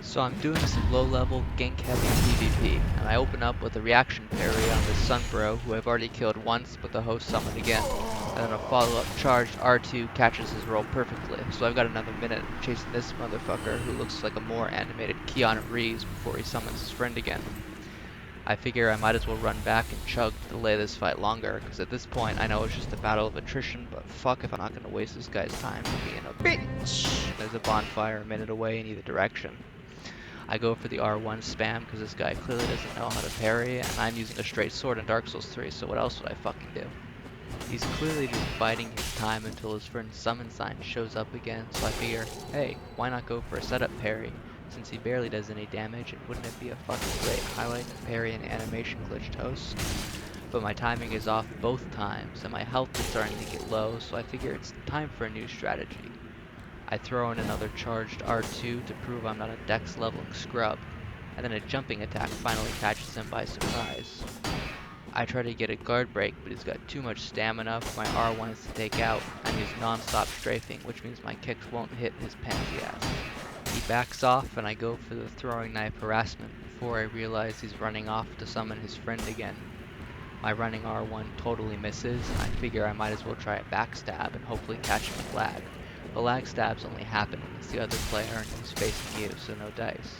So I'm doing some low-level gank heavy PvP, and I open up with a reaction parry on this Sunbro who I've already killed once but the host summoned again. And then a follow-up charged R2 catches his roll perfectly, so I've got another minute chasing this motherfucker who looks like a more animated Keanu Reeves before he summons his friend again. I figure I might as well run back and chug to delay this fight longer, because at this point I know it's just a battle of attrition, but fuck if I'm not gonna waste this guy's time being a bitch. There's a bonfire a minute away in either direction. I go for the R1 spam because this guy clearly doesn't know how to parry, and I'm using a straight sword in Dark Souls 3, so what else would I fucking do? He's clearly just biding his time until his friend's summon sign shows up again, so I figure, hey, why not go for a setup parry, since he barely does any damage, and wouldn't it be a fucking great highlight to parry an animation glitched host? But my timing is off both times, and my health is starting to get low, so I figure it's time for a new strategy. I throw in another charged R2 to prove I'm not a dex leveling scrub, and then a jumping attack finally catches him by surprise. I try to get a guard break, but he's got too much stamina for my R1s to take out, and he's non-stop strafing, which means my kicks won't hit his pansy ass. He backs off, and I go for the throwing knife harassment before I realize he's running off to summon his friend again. My running R1 totally misses, and I figure I might as well try a backstab and hopefully catch him with lag. But lag stabs only happen when it's the other player and he's facing you, so no dice.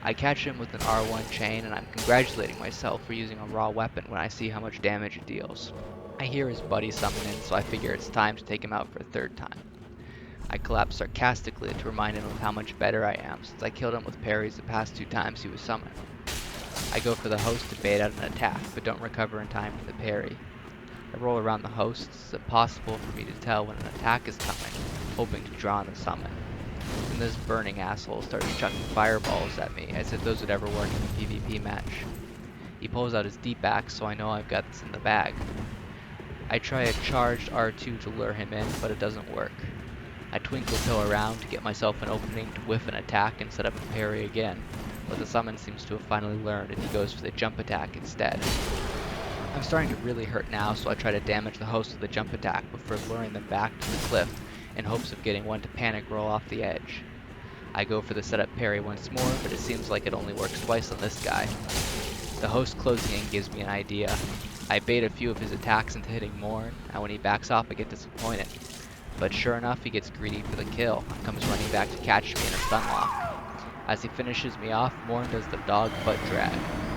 I catch him with an R1 chain, and I'm congratulating myself for using a raw weapon when I see how much damage it deals. I hear his buddy summon in, so I figure it's time to take him out for a third time. I collapse sarcastically to remind him of how much better I am since I killed him with parries the past 2 times he was summoned. I go for the host to bait out an attack, but don't recover in time for the parry. I roll around the host, so it's impossible for me to tell when an attack is coming, hoping to draw on the summon. And this burning asshole starts chucking fireballs at me, as if those would ever work in a PvP match. He pulls out his deep axe, so I know I've got this in the bag. I try a charged R2 to lure him in, but it doesn't work. I twinkle pill around to get myself an opening to whiff an attack and set up a parry again, but the summon seems to have finally learned and he goes for the jump attack instead. I'm starting to really hurt now, so I try to damage the host with a jump attack before luring them back to the cliff in hopes of getting one to panic roll off the edge. I go for the setup parry once more, but it seems like it only works twice on this guy. The host closing in gives me an idea. I bait a few of his attacks into hitting Morn, and when he backs off I get disappointed. But sure enough, he gets greedy for the kill and comes running back to catch me in a stun lock. As he finishes me off, Morn does the dog butt drag,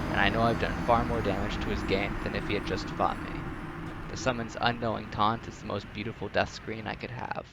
and I know I've done far more damage to his game than if he had just fought me. The summon's unknowing taunt is the most beautiful death screen I could have.